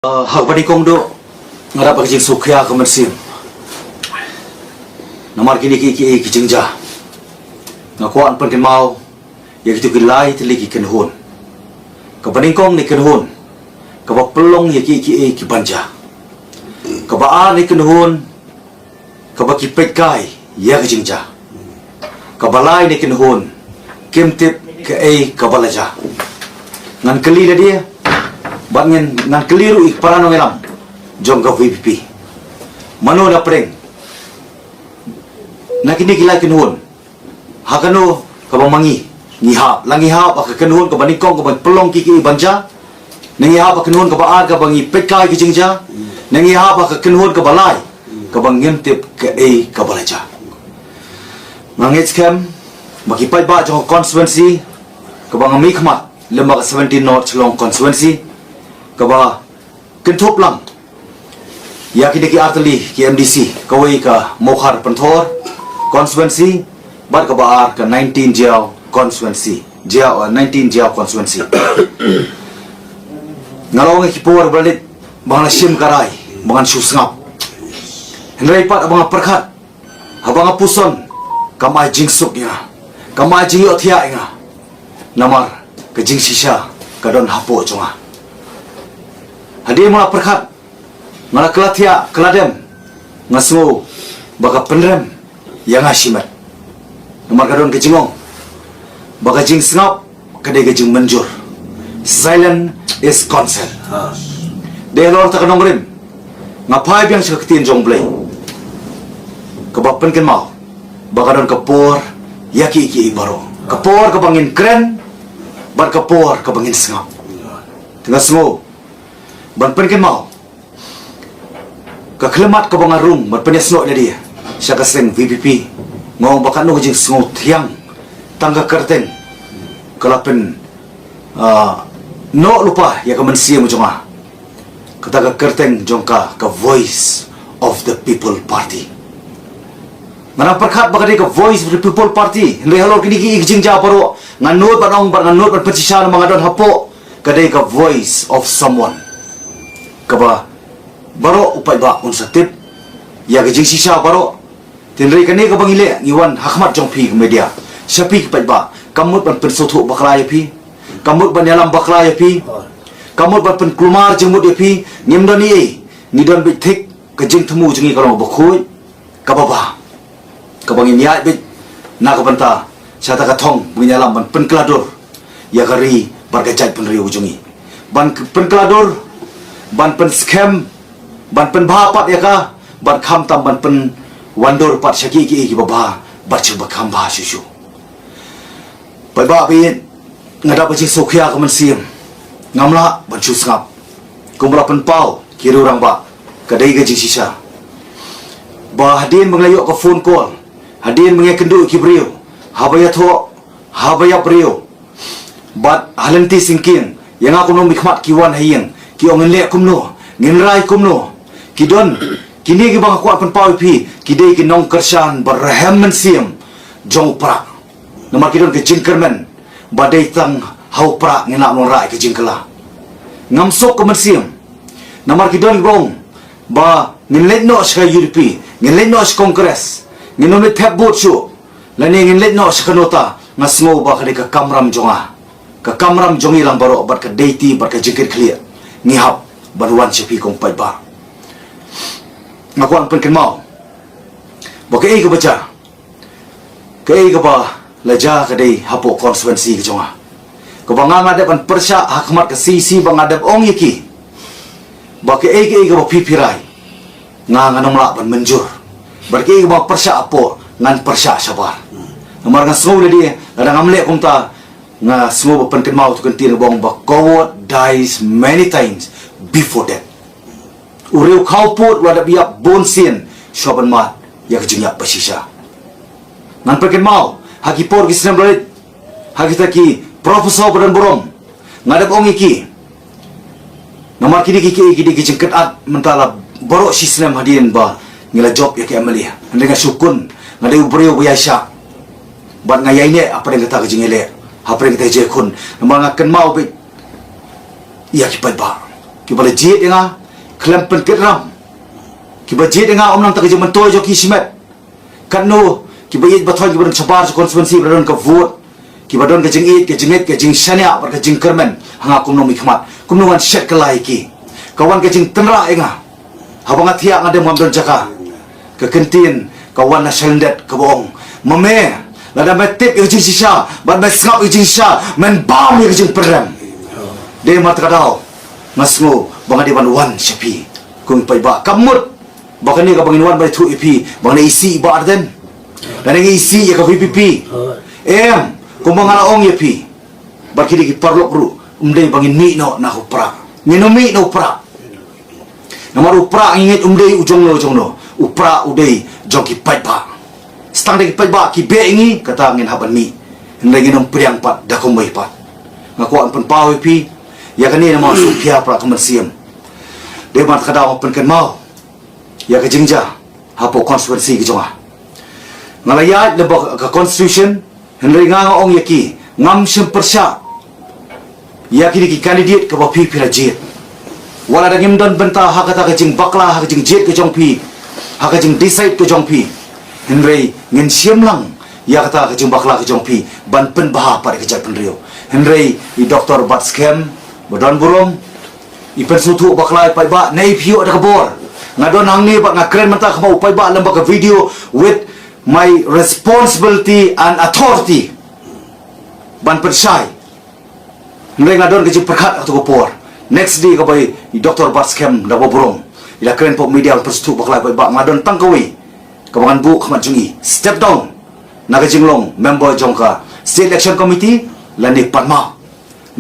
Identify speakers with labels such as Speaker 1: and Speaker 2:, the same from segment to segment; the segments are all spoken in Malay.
Speaker 1: Hak bani kong do ngarap bagi jing sukya kemersim. Namar kini ki jingja. Ngakuan pen ken mau ya gitu kilai teli ki ken hun. Ka bani kong ni ken hun. Ka ba pelong ya ki banja. Ka ba a ni ken hun. Ka ba ki pet kai ya ki jingja. Ka ba lai ni ken hun. Kim tip ke ka balaja. Ngan keli dia bangin nang keliru ik parano ngelam jong ka VPP mano na preng nakini kilai kenhun hakano ka mangi ngiha langi ha ba kenhun ka banikong ka pelong kiki banja nangi ha ba kenhun ka ba ka bangi pekai ki jingja nangi ha ba kenhun ka balai ka bangim tip ka ka balaja mangit scam makipai ba jong constituency ka bang mikmat lembaga 17 North Long constituency kaba kentup lang ya kini ki arteli ki MDC kawai ka Mokhar Panthor constituency bat ka baar ka 19 Jiao constituency 19 Jiao constituency ngalong ki por balit bang sim karai bangan susngap henrai pat abang perkhat abang puson kamai jingsuk ya kamai jingyo thia inga namar ke jing sisa kadon hapo jonga hadir mula perkhat ngala kelatia keladem ngasu baka penrem yang asimat nomor kadon kejingong baka jing sengap kadai kejing menjur silent is consent de lor ta kanong rim ngapai biang seketin jong blay kebapen ken mau baka don kepor yaki iki baro kepor kebangin keren bar kepor kebangin sengap tengah semua ban pen ken mau ka khlemat ka bangarung ban pen snok na dia syaka seng VPP ngong bakan no jing sngo thiang tangga kerten kalapen no lupa ya ka mensia mo jonga kata ka kerten jongka ka voice of the people party mana perkhat bakade ka voice of the people party le halo kini ki jing ja paro nganut banong nganut ban pecisana mangadon hapo kadai ka voice of someone kaba baro upai ba unsatip ya gajing sisa baro tinrei kane ka bangile ngiwan hakmat jong phi media sapi pai ba kamut ban pen sothu bakla ya phi kamut ban yalam bakla ya phi kamut ban pen klumar jengmut ya phi nimdoni ni don bit thik gajing themu jingi kalong bakhoi kababa kabangin ya bit na ka banta sata ka thong bunyalam ban pen kladur ya gari bargajat pen riu jungi ban pen kladur ban pen scam ban pen bhapat ya ka ban kham tam ban pen wandor pat syaki ki baba barchu bakham ba shu pai ba bi ngada ba jing sokhya ka man sim ngamla ban chu sngap kumra pen pau kiru rang ba kadai ga jing sisa ba hadin menglayo ka phone call hadin menge kendu ki brio habaya tho habaya brio bat halenti singking yang aku no mikmat kiwan hayeng ki ong le kumno nginrai kumno kidon kini ki bang aku akan pau pi kidai ki nong kersan berhem mensiam jong pra nomor kidon ke jingkermen badai tang hau pra ngina non rai ke jingkela ngamsok ke mensiam nomor kidon gong ba nginlet no ska UDP nginlet no ska kongres nginom le thep bot shu lani nginlet no ska nota ngasngo ba kadai ka kamram jonga ka kamram jongi lang baro bat ka deiti bat ka jingker clear ngihap baruan sipi kong pai ba ngakuan pen ken mau bakai ka baca kai ka ba laja ka dei hapo constituency ka jonga ka banga ngade pan persya hakmat ka sisi banga adab ong yiki bakai ka ba pipirai nganong la ban menjur bakai ka ba persya apo ngan persya sabar nomor ngan sngau le dia kadang amle kum ta nga semua pen ken mau tu kan tin bong ba coward dies many times before that ureu kau pot wada biak bonsin shoban mat ya kejingyak pasisa nan perken mau haki por ki senam belit haki taki profesor badan borom ngadap ong iki nomor kini kiki jengket at mentala borok si senam hadirin ba ngila job ya ki amalia dengan sukun ngade ubreu biasa ban ngayai ne apa yang kata kejingele apa yang kita jekun nomor ngaken mau be ya ki pai ba ki bale jit nga klem pen ketram ki ba jit nga om nang ta ke mentoi jo ki simet kan no ki ba yit bathoi ki ban sabar constituency baron ka vote ki ba don ke jing it ke jinget ke jing shania bar ke jing kermen hanga kum no mi khmat kum no wan shet ka lai ki kawan ke jing tenra nga habang atia nga dem don jaka ke kentin kawan na shendet ka bong mame lada metip ke jing sisa ban ba skap ke jing sisa men bam ke jing perem de mat kadau ngasngo bang adi ban wan shapi kung pai ba kamut bahkan ni ka bangin wan ba thu ipi bang na isi ba arden dan yang isi ya ka VPP kung mga laong yapi barkidi ki parlok ru umday bangin mi no na upra mi no upra namar upra ingit umday ujong no upra uday jong ki pai ba stang de ki pai ba ki be ingi kata ngin haban mi ndai nginom priang pat da kombai pat ngakuan pen pau yapi ya kani na mau supia pra kaman siam de mat kadau pen kan mau ya ka jingja hapo constituency ki jonga ngalayat le ka constitution henry nga ong yaki ngam sim persya yaki ki candidate ka bapi pirajit wala dangim don benta hakata ka jing bakla ha jing jet ka jong pi ha ka jing decide ka jong pi henry ngin siam lang ya kata ka jing bakla ka jong pi ban pen baha pa ka jai pen rio henry i dr batskem bodon burom i pen sutu bakla pai ba nei pio da ka bor ngadon hang ni ba ngakren menta ka mau pai ba lamba ka video with my responsibility and authority ban persai ngai ngadon ke perkhat atau por next day ka bai Dr. Batskem da bobrong ila kren pop media perstu bakla bai ba ngadon tangkawi kabangan bu khamat jungi step down naga jinglong member jongka state election committee lani panma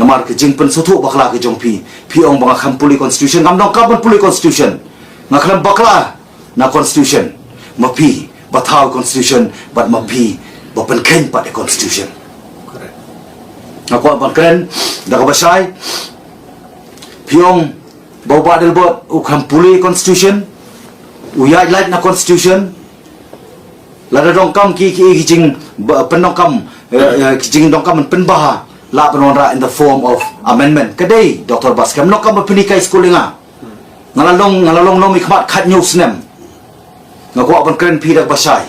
Speaker 1: namar ke jing pen sutu bakla ke jongpi piong banga khampuli constitution ngamdong kaban puli constitution ngaklam bakla na constitution mapi bathau constitution but mapi bapen ken pat the constitution correct ako ban kren da ka basai piong bawa del bot ukam puli constitution uyai light na constitution lada dong kam ki jing penong kam jing dong kam pen baha la penonra in the form of amendment kadai Dr. Batskem no kam penikai schoolinga ngalalong no mi khmat khat news nem ngako ban kren pi dak basai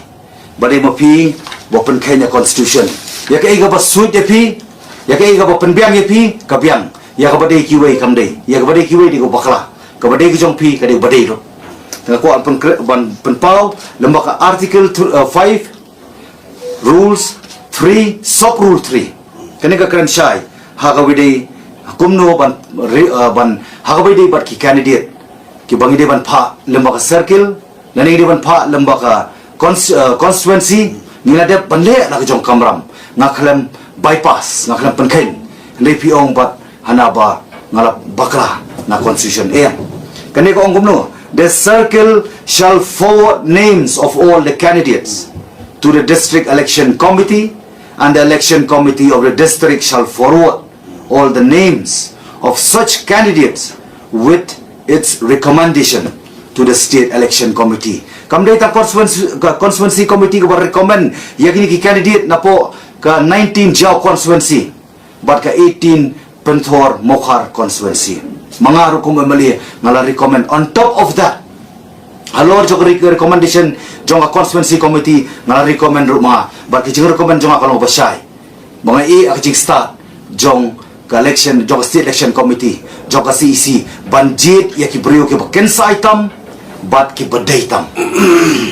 Speaker 1: bade ma pi bo pen Kenya constitution ya ke ga basuit de pi ya ke ga bo pen biang ye pi ka biang ya ka bade ki wei kam de ya ka bade ki wei di ko bakla ka bade ki jong pi ka de bade ro ngako ban pen pau lembaga article 5 rules 3 sub rule 3 kene ka kren shai ha ka wei kumno ban ha ka wei bat ki candidate ki bangi de ban pha lembaga circle nani di ban pha lembaga constituency nila de banle la jong kamram ngakhlem bypass ngakhlem penken le piong bat hanaba ngalap bakla na constitution kani ko ongumno the circle shall forward names of all the candidates to the district election committee and the election committee of the district shall forward all the names of such candidates with its recommendation to the state election committee. Kamdai ta constituency committee ko recommend yakini ki candidate na po ka 19 Jaw constituency but ka 18 Penthor Mokhar constituency. Mga rukum mali ngala recommend on top of that. Alor jog recommendation jong constituency committee ngala recommend ruma but ki jing recommend jong kalong basai. Mga akjing start jong ka election jong state election committee jong ka CEC banjit ya ki brio ki kensa item bat ki badai tam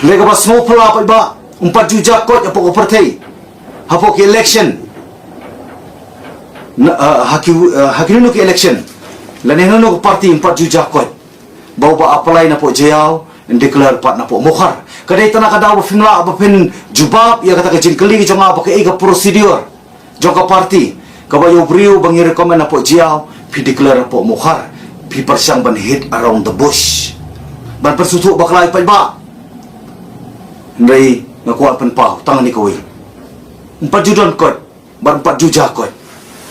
Speaker 1: lega ba small pula pa ba 4 juta ko ya poko partai hapo ki election hakinu ki election laneno ko party 4 juta ko bawa apply na po jayaw and declare pat na po mokhar kadai tanah kada ba fimla ba pin jubab ya kata kajing kali jong apa ke ega procedure jong ka party kabayo brio bangi recommend na po jayaw pi declare po mokhar pi persang ban hit around the bush ban persutu baklai pai ba ndai ngakuat pen pau tangan ni koi 4 judon kot ban 4 juja kot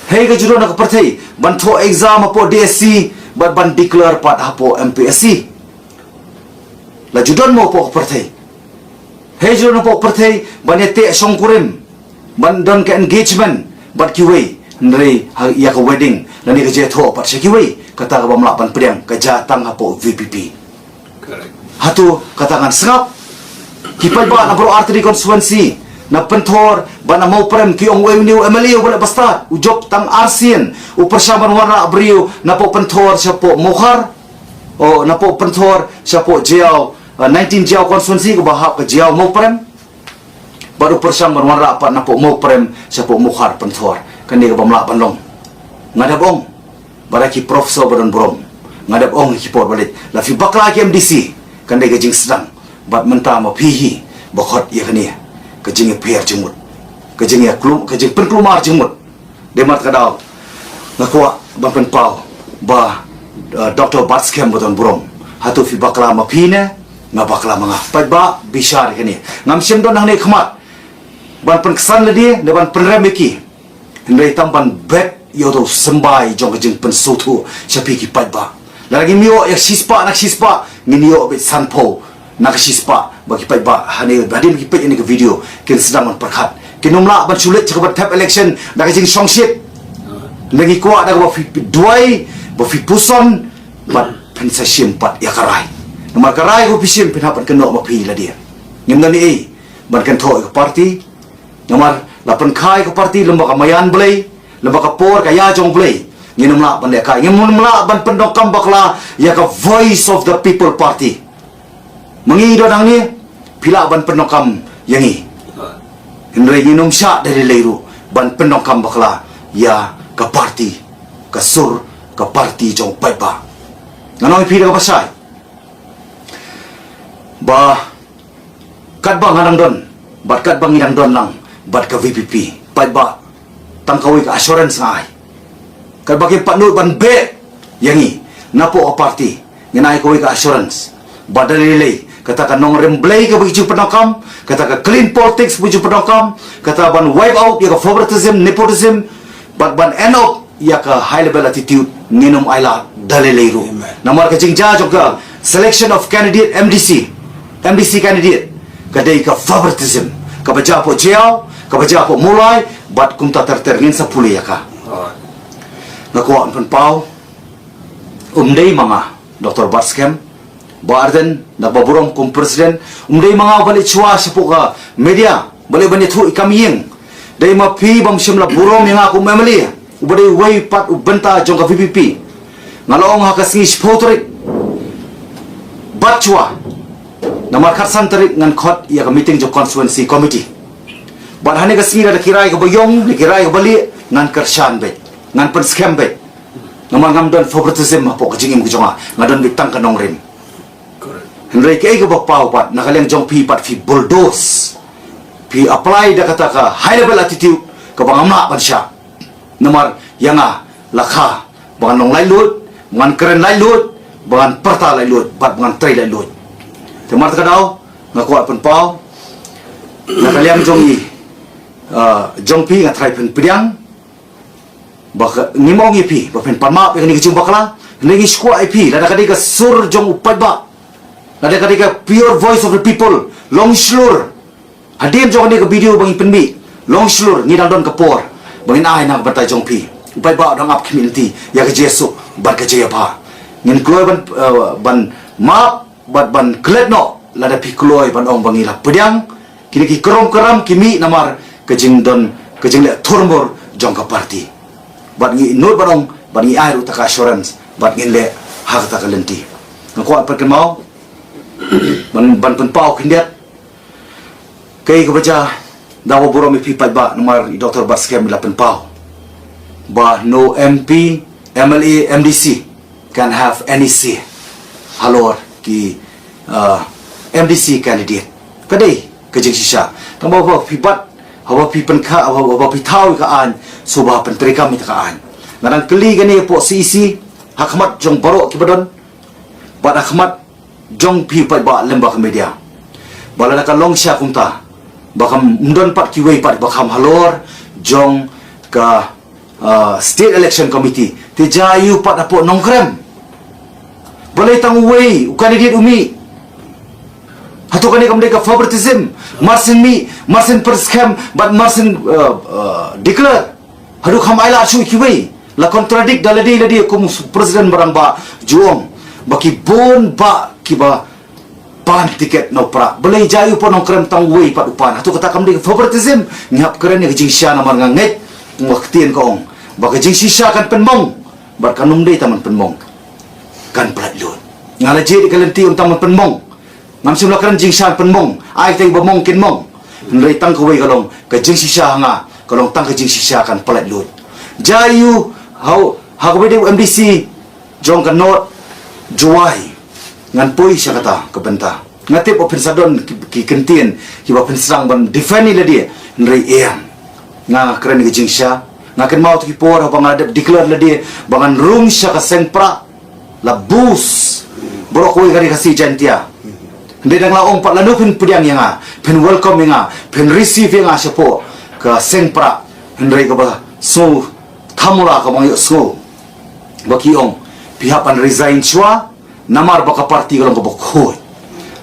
Speaker 1: hei ga judon nak partai ban tho exam apo DSC ban declare pat apo MPSC la judon mo po partai hei judon po partai ban ete songkurim ban don ke engagement ban kiwei Nri ya ke wedding lani ke jetho pat sekiwi kata ka bamla pan priang ka jatang hapo VPP.
Speaker 2: Correct.
Speaker 1: Hatu katangan sengap kipai ba na bro artery constituency na pentor ba na mau prem ki ong weu niu MLA wala basta ujop tang arsian u persaman warna brio na po pentor siapo mohar o na po pentor siapo jiao 19 jiao constituency ko bahap ke jiao mau prem baru persaman warna apa na po mau prem siapo mohar pentor kan dia bamla panlong ngadap ong baraki profesor badan brom ngadap ong kipor balit la fi bakla ki MDC kan dia gajing sedang bat menta ma pihi bakot ya kania kajing pier jemut kajing ya klum kajing penklumar jemut demat kadau ngakwa bampen pau ba Dr. Batskem badan brom hatu fi bakla ma pine ngabakla manga ba bishar kania ngam sim don hang ne khmat ban pen kesan le dia deban penremeki Hendai tampan bet yodo sembai jong kejeng pensutu siapi ki ba. Lagi mio ya sispa nak sispa nginio bet sanpo nak sispa bagi ba hane badin ki pet ini ke video kin sedang perkhat. Kinumla ban sulit cakabat tap election nak kejeng songship. Lagi kuat nak ba fi duai ba fi puson ban pensa simpat ya karai. Nomor karai ko pisim pinapan keno ma pi la dia. Ngimna ni ban kan thoi ke parti nomor lapan kai ke parti lembaga mayan belai lembaga por kaya jong belai nginum la ban kai nginum la ban pendokam bakla ya ka voice of the people party mengi do dang ni pila ban pendokam yangi hendrai nginum sya dari leiru ban pendokam bakla ya ka parti ka sur ka parti jong pai ba nganoi pila ka pasai ba kat bang ngadang don bat kat bang ngidang don lang bat ka VPP pai ba tangkawi ka assurance ngai kal bagi pat nur ban be yangi napo a party ngenai kawi ka assurance badalile kata ka nong remblay ka bagi penokam kata ka clean politics bagi penokam kata ban wipe out ya ka favoritism nepotism ban end up ya ka high level attitude nginum aila dalile ru namar ka jingja joka selection of candidate MDC candidate kadai ka favoritism ka baja po jiao kabaja po mulai bat kumta terterngin sa puli ya ka ngakuan pen pau umdei mga Dr. Batskem ba arden nagbaburong kum presiden umdei mga balik chua sa po ka media balik bani thu ikamiyeng dai mapi bam simla burong yang aku memeli ubadai way pat ubenta jong ka VPP ngalong hakasngi spotrik bat chua namar khatsan tarik ngan khot ya ka meeting jo constituency committee ban hane ka singira da kirai ka bayong ni kirai ka bali ngan kershan be ngan pen scam be ngaman ngam don favoritism po ka jingim ku jonga ngadon bitang ka nongrim hendrai ke ka bapau pat nakaleng jong pi pat fi bulldoze pi apply da kata ka high level attitude ka bangamna ban sya namar yanga lakha bangan nong lai lut bangan keren lai lut bangan perta lai lut bat bangan trai lai lut temar ka daw ngakuat pen pau nakaleng jong i jongpi nga try pen pidang bak ngimong ipi ba pen panma pe ni kicing bakla ngi skwa ipi la kadika sur jong upai ba la kadika pure voice of the people long slur hadim jong ni ka video bang penbi long slur ni dang don kapor bangin ai na batai jongpi upai ba dang up community ya ka jesu bar ka jeya ba ngin kloy ban map ban kletno la da pi kloy ban ong bangila pidang kini ki keram kimi namar kejing le turmur jong ka parti bat ngi nur barong bat ngi airu ta assurance bat ngi le hak ta kalenti ngko apa kemau ban pen pau kindet kai ka baca dawo boro mi pi ba nomor Dr. Batskem la pen pau ba no MP MLA MDC can have any say halor ki MDC candidate kadai kejing sisa tambah ba pi bat hawa pi penka hawa pi tau ka an subah penteri kami ka an ngarang keli gani po CEC hakmat jong baro kibadon bad hakmat jong pi pai ba lembak media bala ka long sya kumta bakam undon pat kiwei pat bakam halor jong ka state election committee ti jayu pat apo nongkrem balai tang wei candidate umi hatu kani kam deka favoritism marsin perscam but marsin declare Hadu kamaila sui kiwi la contradict daladi ladi kum presiden barang ba juong baki bon ba kiba pan tiket no pra belai jayu pon nong krem tang wei pat upan hatu kata kam di favoritism ngap keren ni jing sya namar nganget waktien kong ba jing sisa kan penmong bar kanum dei taman penmong kan plat lut ngala je di kalenti un taman penmong ngam sim la kan jing sya penmong ai tei ba mong kin mong ndai tang ko wei kalong ka jing sisa nga kalong tang ka jing sisa kan plat lut jayu how bede MDC jong kan not juai ngan poi siya kata kebenta ngatip open sadon ki kentien ki ba serang ban defend ni dia nrei em nga keren ki jingsha nga ken mau ki por apa ngadep declare dia bangan room siya ka sengpra la bus borok koi kari kasi jantia ndai dang laong pat lanu pin pudiang yang pen welcome yang pen receive yang siapo ka sengpra nrei ka ba so thamula ka bang yo so baki ong pihak pan resign chua namar baka parti kalau ko bokhoy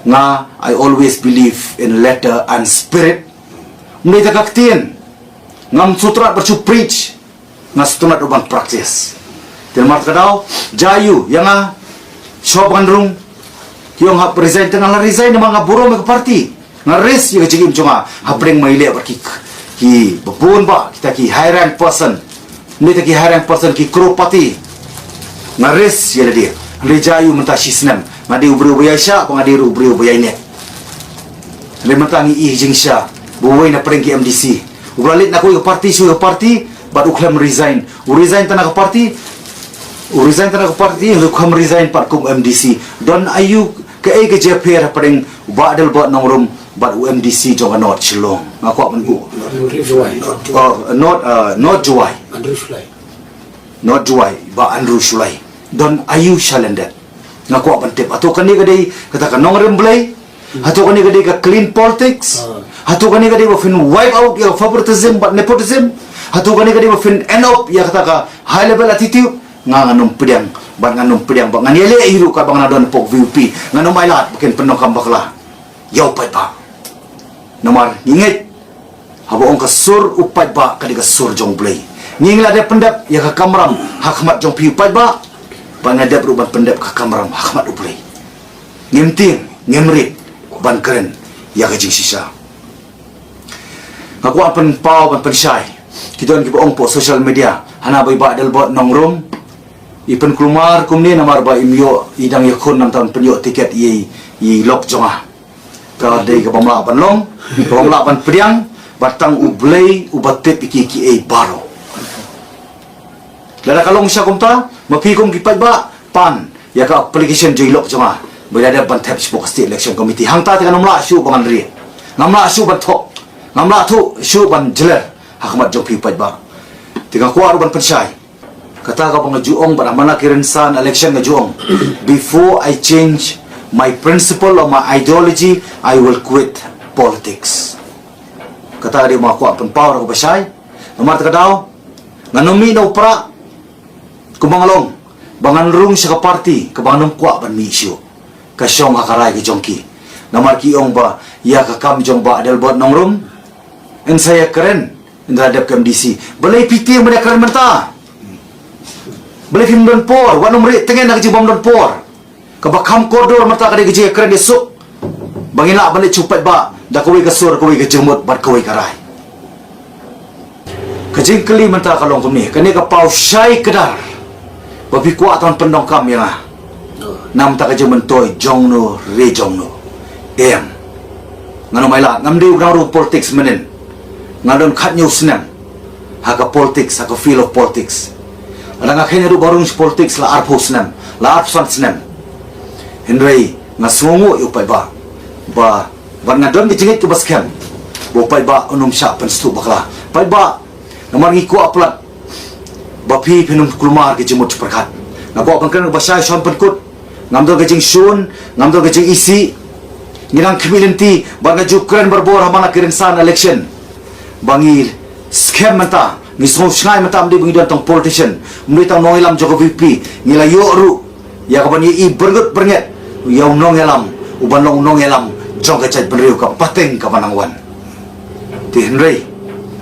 Speaker 1: nga I always believe in letter and spirit muli tagaktien ngam sutra bercu preach nga stunat uban practice tilmar kadau jayu yang shoban rung yung hap resign tengah la resign na mga buro me parti nga res yung jigim chunga hapring maile barki ki babun ba kita ki high rank person muli ta ki high rank person ki kropati nga res ya dia Rejayu mentah sisnam ngadi ubri ubri Aisyah ngadi ubri ubri ini le mentangi I jingsha buwai na pergi MDC ubralit na ko parti su parti baru uklam resign tanah parti uklam resign par kum MDC don ayu ke ke JPR pereng badal bot nongrum bad UMDC jong not chlong ngaku apan bu not juai not juai ba Andrew Sulai don ayu shalendet ngaku apan tip atau kani gadai katakan nong remblay atau kani gadai ka clean politics atau kani gadai ba fin wipe out ya favoritism but nepotism atau kani gadai ba fin end up ya kataka high level attitude nganum pedang ban nganum pedang ba nganiele hiru ka bang nadon pok VP nganum mailat bukan penuh kambakla yau pai ba nomor ingat habo ong kasur upai ba kadi kasur jong blay ngingla de pendap ya ka kamram hakmat jong piu pai ba pangadap ruban pendap ka kamram hakmat uplay ngimting ngimrit ban keren ya ka jing sisa aku apan pau ban pensai kita ki ong po social media hana bai ba dal bot nongrum ipen kulmar kumni namar ba imyo idang yakun nam tahun penyo tiket i lok jonga ka dei ka bamla ban long bamla ban priang batang ublay ubatep iki baro lada kalong siya kumta mapikom kipat ba pan ya ka application joilok jonga berada ban tap spok state election committee hang ta dengan nomla syu bangan ri namla syu ban thok namla thu syu ban jeler hakmat jong kipat ba tiga kuar ban pensai kata ka bang juong ba mana kiren san election ga juong before I change my principle or my ideology I will quit politics kata dia mau kuat power ko basai nomor takadaw nganomi no pra kumangalong bangan rung sa party kabanum kwa ban misyo kasyong hakaray ki jongki namar ki ong ba ya ka kam jong ba adal bot nong rum en saya keren terhadap KMDC balai PT yang keren menta balai film don por wanum ri tengen nak jibom don por ka bakam koridor menta ka de keren esuk bangila balai cupat ba da kawai kasur kawai ke jemut bat kawai karai kajing keli menta kalong kumni kani ka pau syai kedar babi kuat tahun pendong kam yang nam tak aja mentoy jong no re jong no ngano maila ngam di ugang politics menen ngadon khat nyu senam haka politics haka feel of politics ada ngakhenya ru barung politics la arpo senam la arpsan senam henry ngasungu upai ba ban ngadon di jingit ke baskem upai ba unum sya penstu bakla pai ba nomor ngiku aplat bapi pinum kulmar ke jemut perkat ngabo bangkan basai shon penkut ngamdo gajing shun ngamdo gajing isi ngirang kemilenti banga jukran berbor hamana kirinsan election bangi scam mata ngisong shngai mata amdi bangi dan tong politician muli tang noilam joko VP ngila yoru ya kapan i bergut bernget yaw nong elam uban long nong elam jong kacai benriu ka pateng ka manangwan ti henry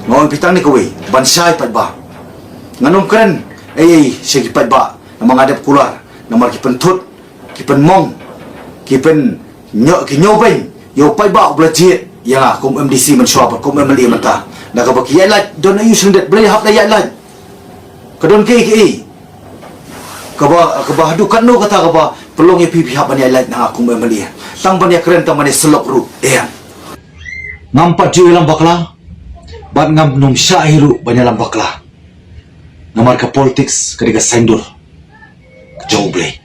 Speaker 1: ngawang pitang ni kuwi bansai pat ba nganong keren siya kipat ba na mga adap kular na mga kipentut kipenmong kipen kinyobeng yo pai ba blajit ya kum MDC man shop kum MLA man ta nakabaki yalat don ayu sendet boleh hap na yalat kadon ke kaba hadu kan no kata kaba pelong ya pipi hap ni yalat na kum MLA tang ban ya keren tang ban selok ru nampak jualan bakla bat ngam num syahiru banyalam bakla namar ka politics kadika sendur jauh boleh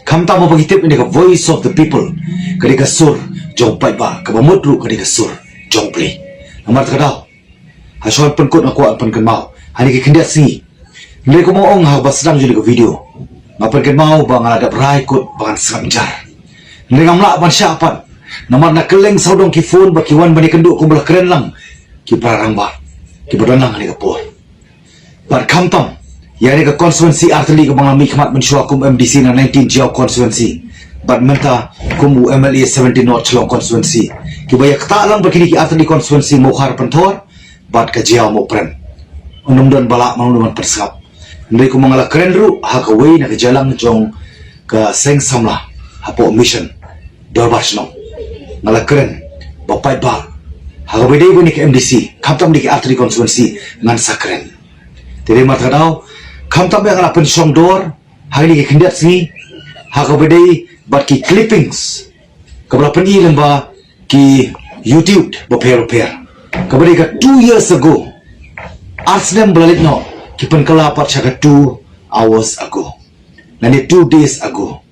Speaker 1: kamta mo pagitip ini ka voice of the people kadika sur jauh pai ba ka mamudru kadika sur jauh boleh namar kadau hasol penkut aku apan kan mau hani ke kendiat singi ndai ko mo ong ha basdam juli ka video ngapan kan mau ba ngadap rai kut bangan sanjar ndai ngamla ban syapan namar nak keleng saudong ki phone ba ki wan bani kenduk ko belah keren lang ki parang ba ki berdanang ni ka pol par kamtam yani ka constituency artli ka mga mikmat mensyua kum MDC na 19 Jiao constituency but menta kum MLA 17 North Chlong constituency ki bayak ta lang bakini ki artli constituency mokhar panthor but ka Jiao mo pren unum don bala mangunuman persap ndai ko mga keren ru ha ka way na ka jalang jong ka seng samla hapo mission dorbar sno ngala keren bapai ba ha ka bidai bani ka MDC kamtam di ki artli constituency ngan sakren tiri mat kadau kamtam yang akan song door hari ni kendiat sini haka bedai bat ki clippings kabla pen i lamba ki YouTube beper kabari ka 2 years ago artsnem belalit no ki pen kala pat chaka 2 hours ago nani 2 days ago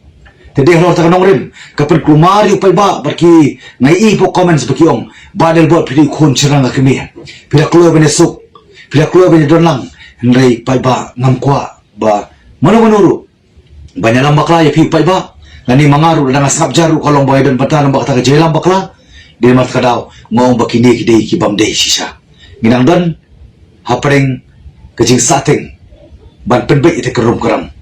Speaker 1: tadi halo ta kanong rim kapen kumari upay ba barki ngai po comments baki ong badal bot pidi khun chirang akimi pila klo benesuk pila klo benedon lang ndai pai ba ngam kwa ba mano banyalam bakla ya pi pai ba ngani mangaru dan asap jaru kalong boy dan batan bakta ka jelam bakla di mat kadau ngong bakini kidei ki bamdei sisa minang don hapreng kajing sateng ban penbek ite kerum keram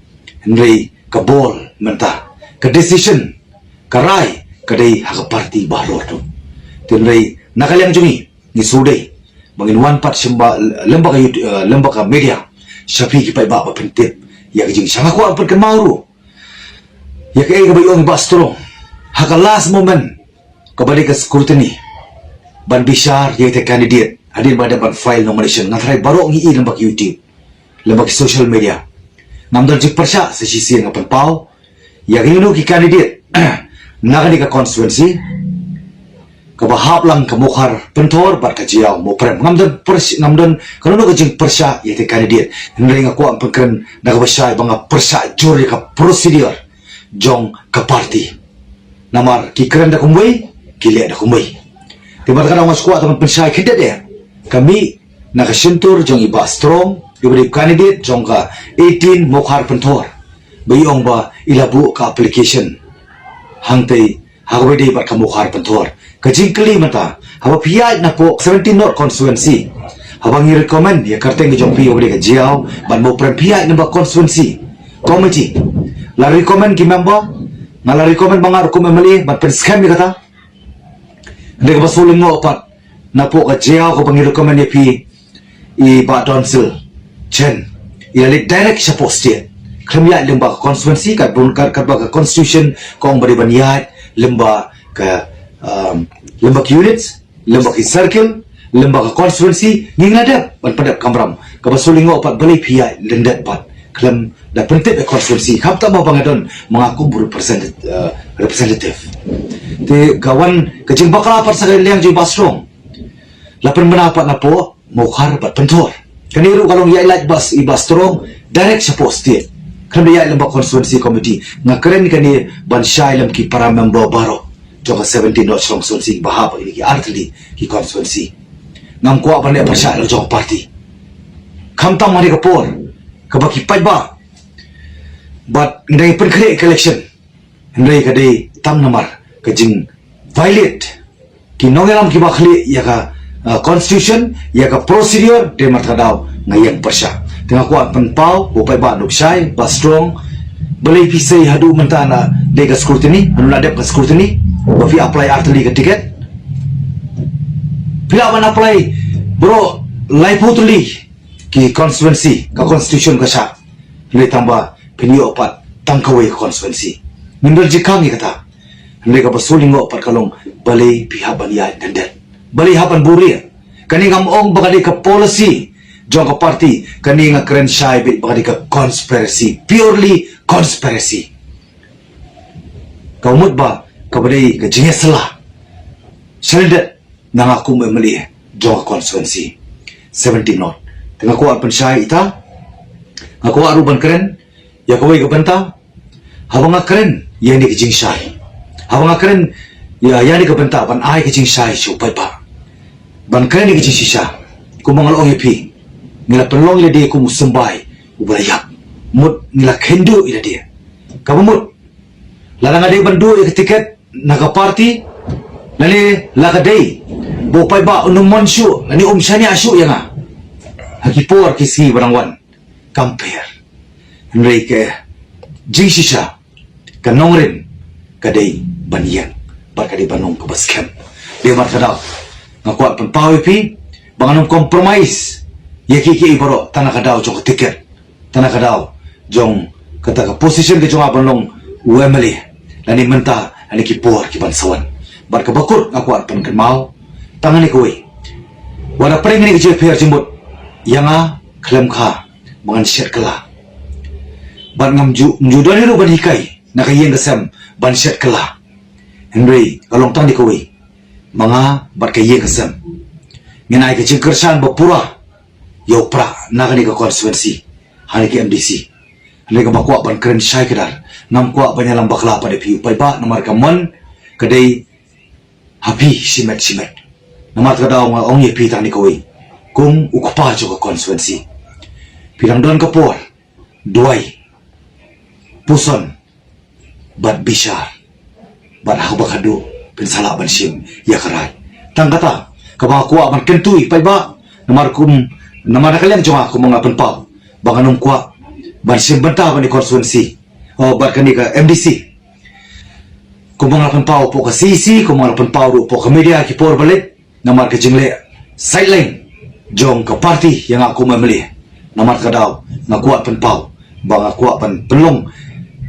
Speaker 1: ndai ka bol menta ka decision karai kadai hak parti bahlor tu tendai nakalyang jungi ni sudai bangin wan pat simba lembaga media syafi ki pai ba pentip ya kajing sanga ko ampun kan mauru ya ke ga bayong bastro haka last moment kabali ka scrutiny ban bishar ya te candidate adin bada ban file nomination ngatrai baro ngi lembag YouTube lembag social media namdar jik persya sa sisi ngapan pau ya ginu ki candidate nakani ka constituency kabahap lang kamukhar pentor bat ka Jiao mo prem ngamdan kanu ka jing persya yete candidate ndai nga ko ampan nagabasya banga persya juri ka procedure jong ka party namar ki keren da kumway kile da kumway tiba ka mas ko atong persya kinde de kami nagasintur jong iba strong ibri candidate jong ka 18 mokhar pentor bayong ba ilabu ka application hangtay hagwede bat ka mokhar pentor kajing kali mata haba piyai na po 17 North constituency habang i-recommend ya karteng jong piyo ka Jiao ban mo prem piyai na ba constituency committee la recommend ki member na la recommend mga ko memali ban pen scam kata hindi ka basuling mo pat na po ka Jiao ko pang i-recommend ya pi i ba donsil chen ilalit direct siya po state kramya lemba constituency kat bunker kat ba constitution kong bari banyat lemba ka lembak units, lembak circle, lembak constituency, nging ladap, ban padap kamram, kabasuling ngo pat balay piyay, lendat pat, klam da pentip constituency, kapta mo bangadon, mga kumbur representative. Te kawan, kajing bakla pat sa kanilang jing bastrong, lapan manapat na po, mokhar pat pentor. Kaniru kalong yailat bas ibastrong, direct sa po state. Klam da yailat lembak constituency committee, nga keren kani ban syailam ki para member baro. Jong 17 North Chlong constituency bahap ini ki artli ki constituency ngam ko apa ne persya lo jong party kamtam mari kapor kabaki pai ba but ndai pen kre election ndai kadai tam namar kajing violate ki nongelam ki bakhli ya ka constitution ya ka procedure de martadaw ngayang persya tengah ko pen pau ko pai ba nuksai ba strong balai pisai hadu mentana de ka scrutiny anu ladap ka scrutiny Bafi apply artli ke tiket pila man apply bro lai putli ki constituency ka constitution ka siya hindi tamba pinio opat tangkaway ka constituency mindol jikang kata hindi ka basuling opat kalong balay pihaban ya dandet balay haban buri kani nga moong baka di ka policy jong ka party kani nga kren siya bit baka di ka conspiracy purely conspiracy kaumut ba kabalay ka jingesala salidat nang ako may mali jong ka constituency 17 not tengah kuat pensyai ita aku aruban keren ya kawai kabanta habang keren ya ni kijing syai habang keren ya ni kabanta ban ai kijing syai supai pa ban keren ni kijing sisa ku mangalong epi nila pelong ila dia ku musembay ubarayak mut nila kendo ila dia kabumut larang ada bandu ya tiket naga party lali lakadai bopai ba unum monshu lani umsyani asu ya nga hakipor kisi barangwan compare Henry ke jingsisha kanongrin kadai banyan barkadi banong kabaskem dia markada ngakuat penpawi pi banganum compromise yakiki ibaro tanah kadau jong tiket tanah kadau jong kata ka position ke jong abanong UMLE lani menta ani kipor kiban sawan barka bakur ngakuat penkenmau tangan ni kuwi wala pring ni kecil per jembut yang klaim kha bangan syar kala ban ngam judani ru ban hikai nakayeng kesam ban syar kala Henry kalong tang di kuwi mga bat kayeng kesam nginai ke cingkersan bapura yo pra nakani ka constituency hani ke MDC hani ka bakwa ban keren syai kedar ngam kwa banyalam bakla pada piu pai ba namar kaman kadai happy simet namar kadau nga ong ye pi tang di kuwi kung ukpa jo ka constituency pirang don kapor duai puson bat bishar bat habakadu pensala ban sim ya karai tangkata ka kuwa ban kentui pai ba namar kalian jo aku mga penpau banganum kwa ban sim banta ban di constituency o bat kani ka MDC kung mga penpau po ka CC kung mga penpau po ka media ki por balik namar ka jingle sideline jong ke parti yang aku memilih namar kadau ngakuat penpau bang ngakuat penlong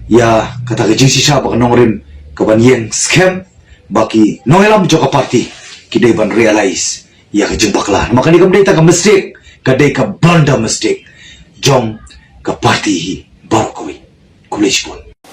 Speaker 1: ya kata ke jingsi sya bang nongrin kaban yang scam baki nongelam jong ke parti kidai ban realize ya ke jeng bakla maka ni kamdai ta ka mistake kadai ka blunder mistake jong ke parti baru kuwi kulishpun